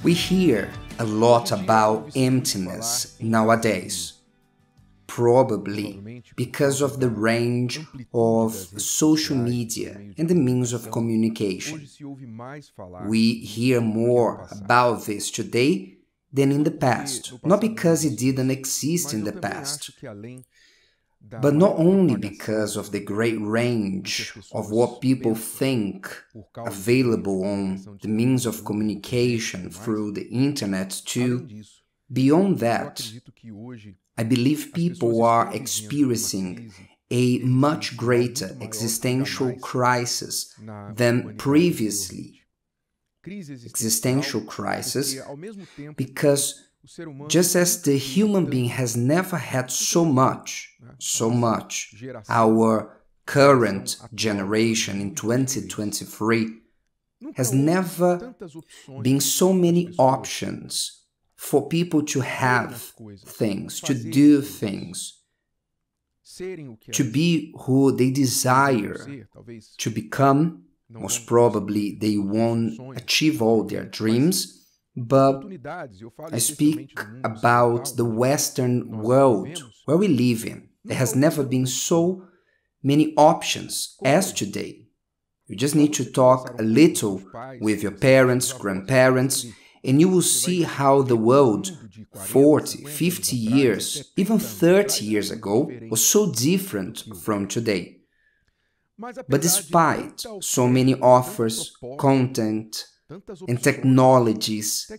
We hear a lot about emptiness nowadays, probably because of the range of social media and the means of communication. We hear more about this today than in the past, not because it didn't exist in the past, but not only because of the great range of what people think available on the means of communication through the internet too. Beyond that, I believe people are experiencing a much greater existential crisis than previously. Existential crisis because just as the human being has never had so much, our current generation in 2023 has never been so many options for people to have things, to do things, to be who they desire to become. Most probably they won't achieve all their dreams, but I speak about the Western world where we live in. There has never been so many options as today. You just need to talk a little with your parents, grandparents, and you will see how the world 40, 50 years, even 30 years ago was so different from today. But despite so many offers, content, and technologies,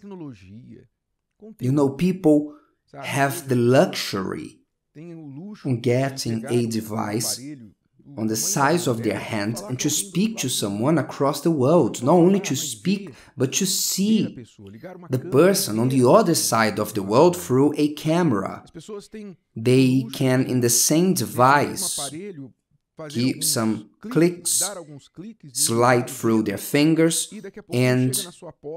people have the luxury of getting a device on the size of their hand and to speak to someone across the world. Not only to speak, but to see the person on the other side of the world through a camera. They can, in the same device, give some clicks, slide through their fingers, and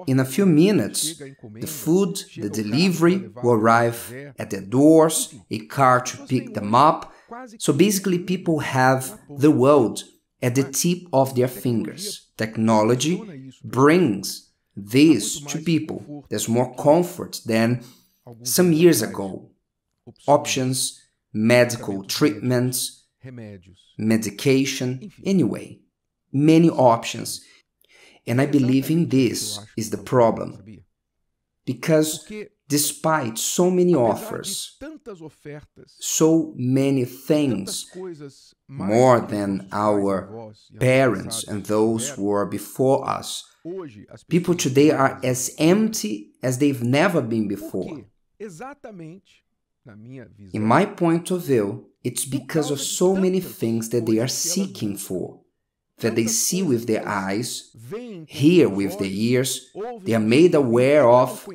in a few minutes, the food, the delivery will arrive at their doors, a car to pick them up. So basically, people have the world at the tip of their fingers. Technology brings this to people. There's more comfort than some years ago. Options, medical treatments, medication, anyway, many options. And I believe in this is the problem. Because despite so many offers, so many things, more than our parents and those who were before us, people today are as empty as they've never been before. In my point of view, it's because of so many things that they are seeking for, that they see with their eyes, hear with their ears, they are made aware of,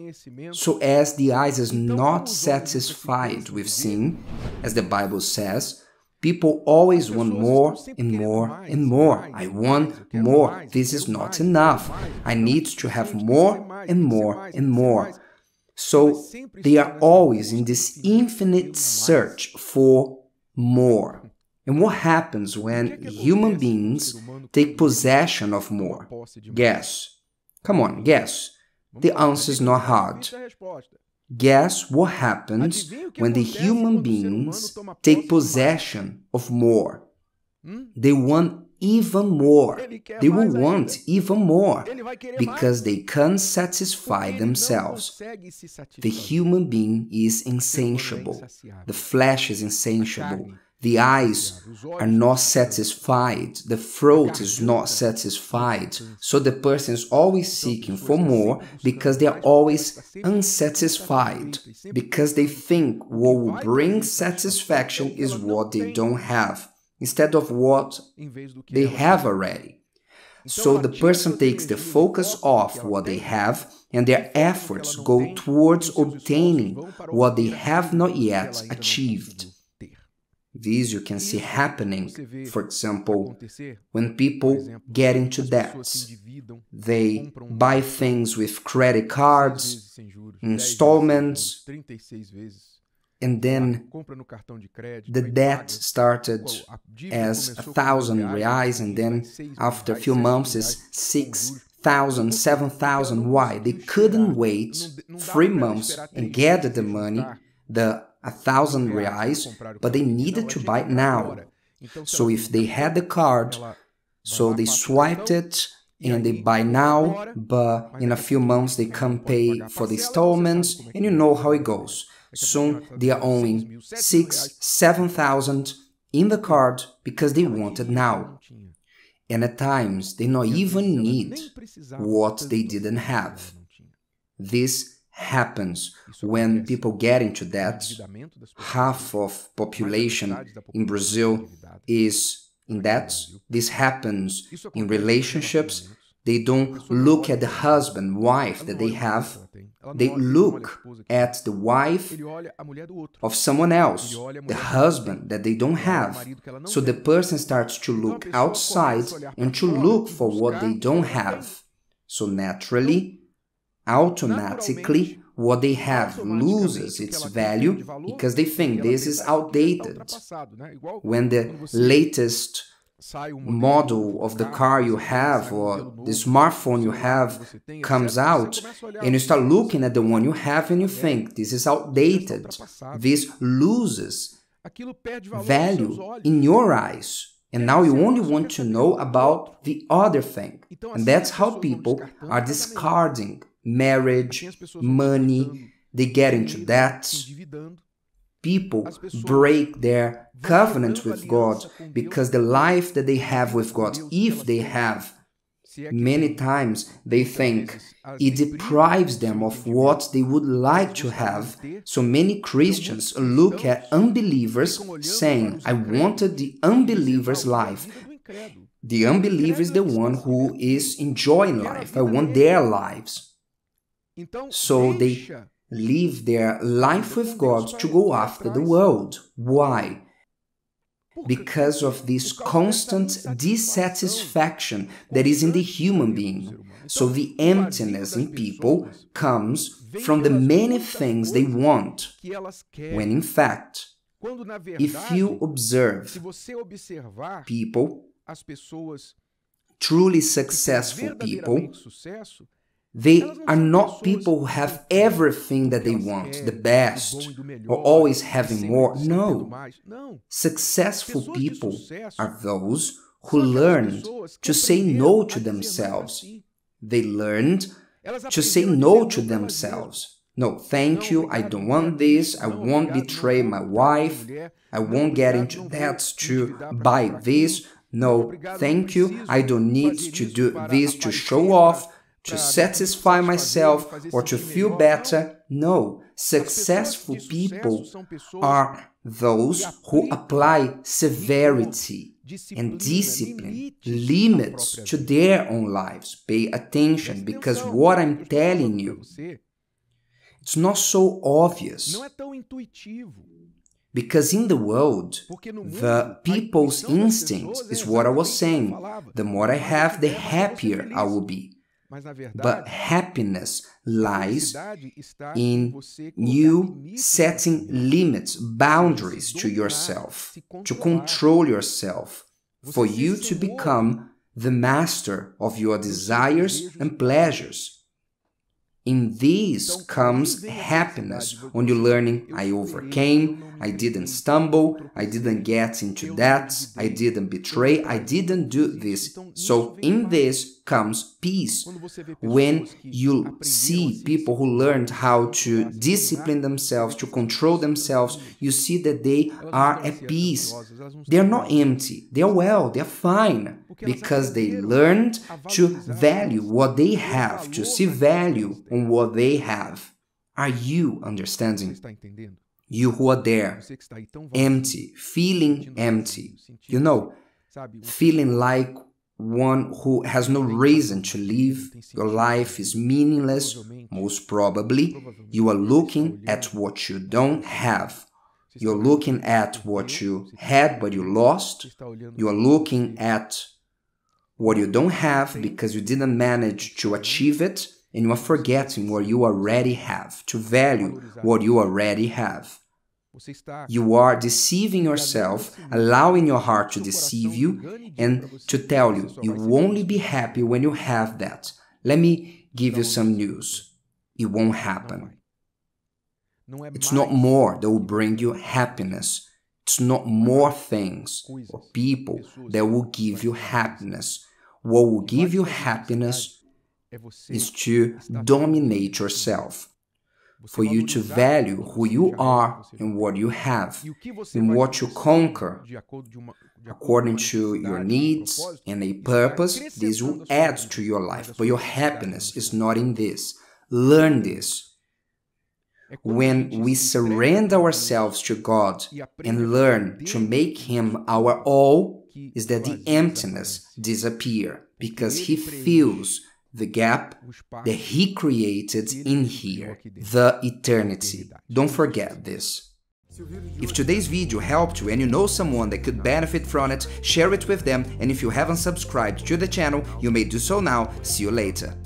so as the eyes is not satisfied with seeing, as the Bible says, people always want more and more and more. I want more. This is not enough. I need to have more and more and more. So they are always in this infinite search for more. And what happens when human beings take possession of more? Guess. Come on, guess. The answer is not hard. Guess what happens when the human beings take possession of more? They want even more. They will want even more because they can't satisfy themselves. The human being is insatiable. The flesh is insatiable. The eyes are not satisfied. The throat is not satisfied. So the person is always seeking for more because they are always unsatisfied. Because they think what will bring satisfaction is what they don't have, instead of what they have already. So the person takes the focus off what they have and their efforts go towards obtaining what they have not yet achieved. This you can see happening, for example, when people get into debts. They buy things with credit cards, installments, and then the debt started as 1,000 reais, and then after a few months is 6,000, 7,000. Why? They couldn't wait 3 months and gather the money, the 1,000 reais, but they needed to buy it now. So if they had the card, so they swiped it and they buy now, but in a few months they come pay for the installments, and you know how it goes. Soon they are owing 6,000, 7,000 in the card because they want it now. And at times, they not even need what they didn't have. This happens when people get into debt. Half of population in Brazil is in debt. This happens in relationships. They don't look at the husband, wife that they have. They look at the wife of someone else, the husband that they don't have. So the person starts to look outside and to look for what they don't have. So naturally, automatically, what they have loses its value because they think this is outdated. When the latest model of the car you have or the smartphone you have comes out, and you start looking at the one you have and you think this is outdated, this loses value in your eyes, and now you only want to know about the other thing. And that's how people are discarding marriage, money. They get into debt. People break their covenant with God because the life that they have with God, if they have, many times they think it deprives them of what they would like to have. So many Christians look at unbelievers saying, I wanted the unbeliever's life. The unbeliever is the one who is enjoying life. I want their lives. So they live their life with God to go after the world. Why? Because of this constant dissatisfaction that is in the human being. So the emptiness in people comes from the many things they want, when in fact, if you observe people, truly successful people, they are not people who have everything that they want, the best, or always having more. No. Successful people are those who learned to say no to themselves. They learned to say no to themselves. No, thank you, I don't want this, I won't betray my wife, I won't get into debt to buy this. No, thank you, I don't need to do this to show off, to satisfy myself or to feel better. No, successful people are those who apply severity and discipline, limits to their own lives. Pay attention, because what I'm telling you, it's not so obvious. Because in the world, the people's instinct is what I was saying. The more I have, the happier I will be. But happiness lies in you setting limits, boundaries to yourself, to control yourself, for you to become the master of your desires and pleasures. In this comes happiness, when you're learning, I overcame, I didn't stumble, I didn't get into debt, I didn't betray, I didn't do this. So in this comes peace. When you see people who learned how to discipline themselves, to control themselves, you see that they are at peace. They are not empty, they are well, they are fine. Because they learned to value what they have, to see value on what they have. Are you understanding? You who are there, empty, feeling empty, you know, feeling like one who has no reason to live, your life is meaningless, most probably, you are looking at what you don't have. You're looking at what you had but you lost. You are looking at what you don't have because you didn't manage to achieve it, and you are forgetting what you already have, to value what you already have. You are deceiving yourself, allowing your heart to deceive you and to tell you, you will only be happy when you have that. Let me give you some news. It won't happen. It's not more that will bring you happiness. It's not more things or people that will give you happiness. What will give you happiness is to dominate yourself, for you to value who you are and what you have, and what you conquer according to your needs and a purpose. This will add to your life, but your happiness is not in this. Learn this. When we surrender ourselves to God and learn to make Him our all, is that the emptiness disappears, because He fills the gap that He created in here, the eternity. Don't forget this. If today's video helped you and you know someone that could benefit from it, share it with them, and if you haven't subscribed to the channel, you may do so now. See you later.